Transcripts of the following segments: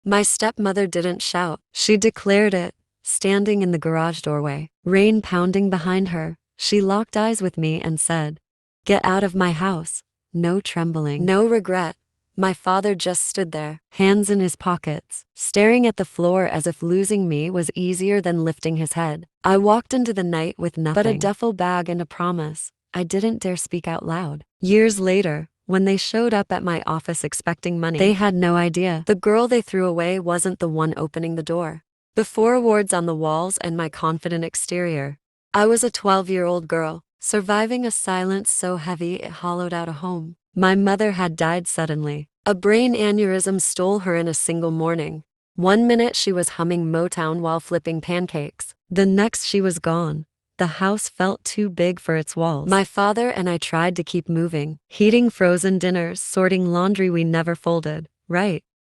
My stepmother didn't shout. She declared it, standing in the garage doorway, rain pounding behind her. She locked eyes with me and said, "Get out of my house." No trembling, no regret. My father just stood there, hands in his pockets, staring at the floor as if losing me was easier than lifting his head. I walked into the night with nothing but a duffel bag and a promise. I didn't dare speak out loud. Years later, when they showed up at my office expecting money, they had no idea. The girl they threw away wasn't the one opening the door. Before awards on the walls and my confident exterior, I was a 12-year-old girl, surviving a silence so heavy it hollowed out a home. My mother had died suddenly. A brain aneurysm stole her in a single morning. One minute she was humming Motown while flipping pancakes. The next she was gone. The house felt too big for its walls. My father and I tried to keep moving, heating frozen dinners, sorting laundry we never folded,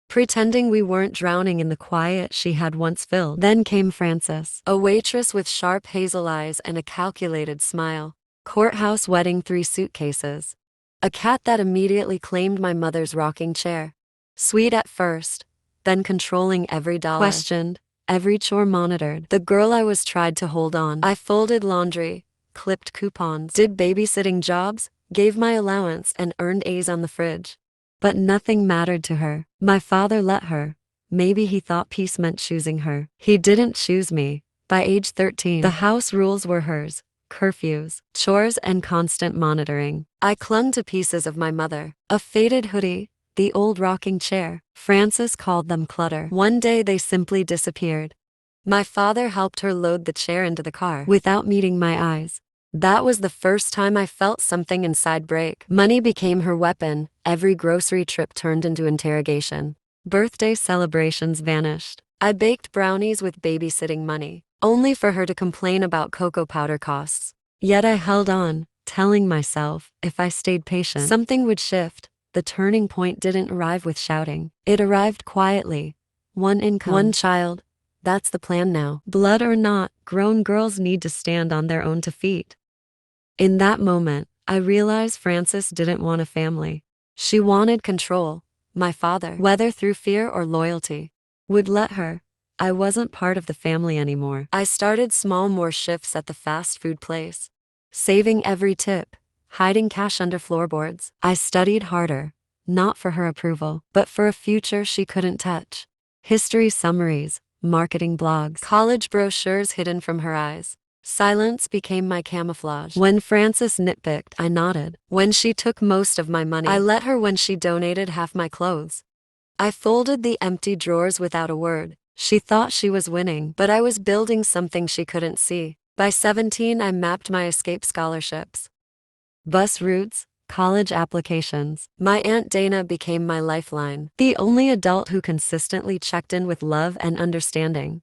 pretending we weren't drowning in the quiet she had once filled. Then came Frances, a waitress with sharp hazel eyes and a calculated smile. Courthouse wedding, 3 suitcases. A cat that immediately claimed my mother's rocking chair. Sweet at first, then controlling every dollar. Questioned, every chore monitored. The girl I was tried to hold on. I folded laundry, clipped coupons, did babysitting jobs, gave my allowance and earned A's on the fridge. But nothing mattered to her. My father let her. Maybe he thought peace meant choosing her. He didn't choose me. By age 13, the house rules were hers. Curfews, chores and constant monitoring. I clung to pieces of my mother. A faded hoodie, the old rocking chair. Frances called them clutter. One day they simply disappeared. My father helped her load the chair into the car without meeting my eyes. That was the first time I felt something inside break. Money became her weapon. Every grocery trip turned into interrogation. Birthday celebrations vanished. I baked brownies with babysitting money, only for her to complain about cocoa powder costs. Yet I held on, telling myself, if I stayed patient, something would shift. The turning point didn't arrive with shouting. It arrived quietly. One income, one child. That's the plan now. Blood or not, grown girls need to stand on their own 2 feet. In that moment, I realized Frances didn't want a family. She wanted control. My father, whether through fear or loyalty, would let her. I wasn't part of the family anymore. I started small, more shifts at the fast food place, saving every tip, hiding cash under floorboards. I studied harder, not for her approval, but for a future she couldn't touch. History summaries, marketing blogs, college brochures hidden from her eyes. Silence became my camouflage. When Frances nitpicked, I nodded. When she took most of my money, I let her. When she donated half my clothes, I folded the empty drawers without a word. She thought she was winning, but I was building something she couldn't see. By 17, I mapped my escape scholarships, bus routes, college applications. My Aunt Dana became my lifeline, the only adult who consistently checked in with love and understanding.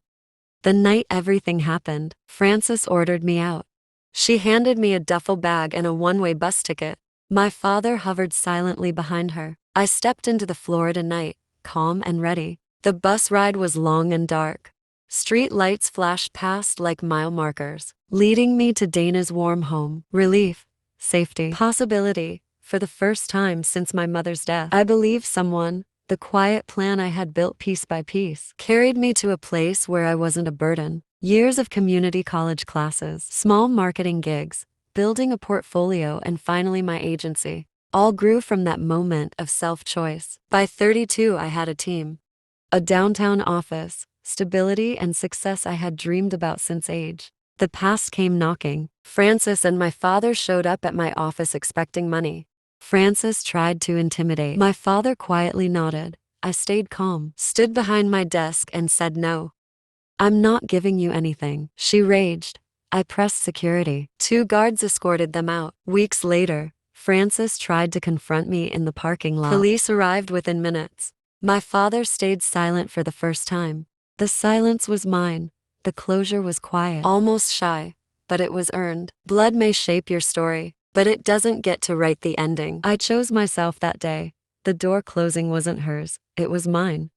The night everything happened, Frances ordered me out. She handed me a duffel bag and a one-way bus ticket. My father hovered silently behind her. I stepped into the Florida night, calm and ready. The bus ride was long and dark. Street lights flashed past like mile markers, leading me to Dana's warm home. Relief, safety, possibility. For the first time since my mother's death, I believed someone. The quiet plan I had built piece by piece carried me to a place where I wasn't a burden. Years of community college classes, small marketing gigs, building a portfolio, and finally my agency, all grew from that moment of self-choice. By 32, I had a team, a downtown office, stability and success I had dreamed about since age. The past came knocking. Frances and my father showed up at my office expecting money. Frances tried to intimidate. My father quietly nodded. I stayed calm, stood behind my desk and said no. "I'm not giving you anything," she raged. I pressed security. 2 guards escorted them out. Weeks later, Frances tried to confront me in the parking lot. Police arrived within minutes. My father stayed silent for the first time. The silence was mine. The closure was quiet, almost shy, but it was earned. Blood may shape your story, but it doesn't get to write the ending. I chose myself that day. The door closing wasn't hers, it was mine.